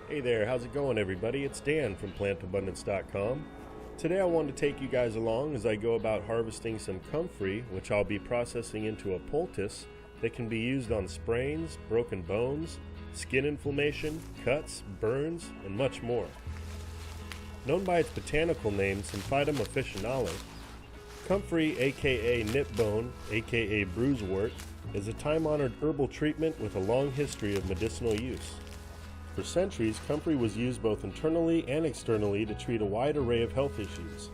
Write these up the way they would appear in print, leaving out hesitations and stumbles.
Hey there, how's it going everybody? It's Dan from plantabundance.com. Today I want to take you guys along as I go about harvesting some comfrey, which I'll be processing into a poultice that can be used on sprains, broken bones, skin inflammation, cuts, burns, and much more. Known by its botanical name Symphytum officinale, comfrey aka nipbone aka bruisewort is a time-honored herbal treatment with a long history of medicinal use. For centuries, comfrey was used both internally and externally to treat a wide array of health issues.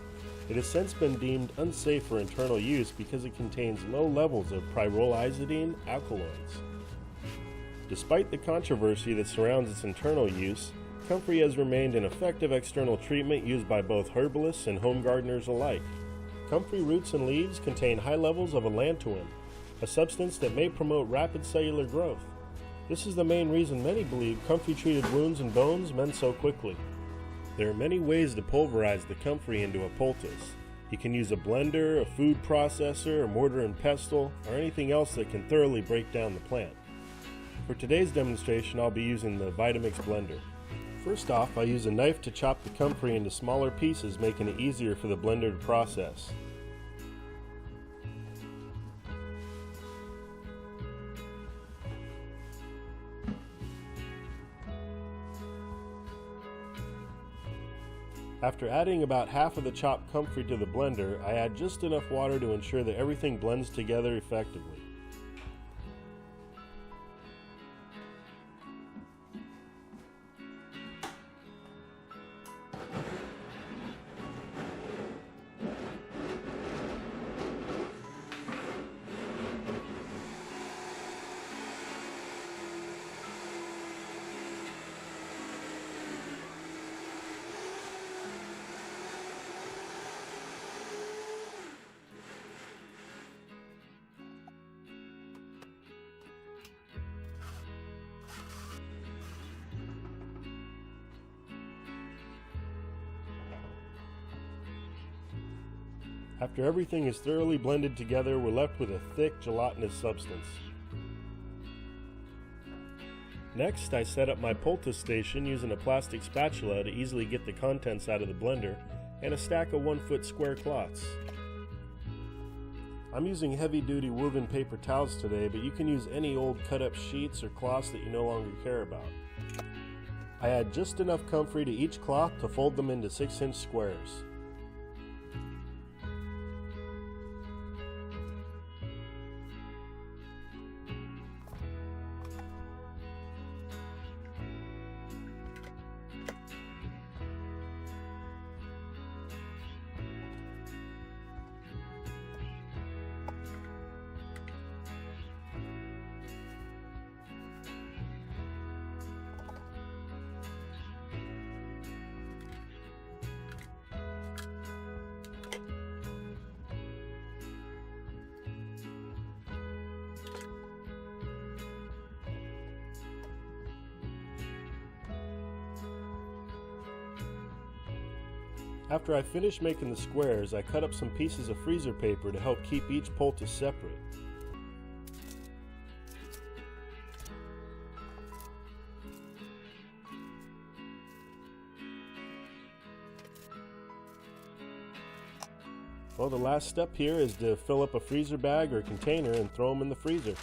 It has since been deemed unsafe for internal use because it contains low levels of pyrrolizidine alkaloids. Despite the controversy that surrounds its internal use, comfrey has remained an effective external treatment used by both herbalists and home gardeners alike. Comfrey roots and leaves contain high levels of allantoin, a substance that may promote rapid cellular growth. This is the main reason many believe comfrey treated wounds and bones mend so quickly. There are many ways to pulverize the comfrey into a poultice. You can use a blender, a food processor, a mortar and pestle, or anything else that can thoroughly break down the plant. For today's demonstration, I'll be using the Vitamix blender. First off, I use a knife to chop the comfrey into smaller pieces, making it easier for the blender to process. After adding about half of the chopped comfrey to the blender, I add just enough water to ensure that everything blends together effectively. After everything is thoroughly blended together, we're left with a thick, gelatinous substance. Next, I set up my poultice station using a plastic spatula to easily get the contents out of the blender and a stack of 1-foot square cloths. I'm using heavy-duty woven paper towels today, but you can use any old cut-up sheets or cloths that you no longer care about. I add just enough comfrey to each cloth to fold them into 6-inch squares. After I finish making the squares, I cut up some pieces of freezer paper to help keep each poultice separate. Well, the last step here is to fill up a freezer bag or container and throw them in the freezer.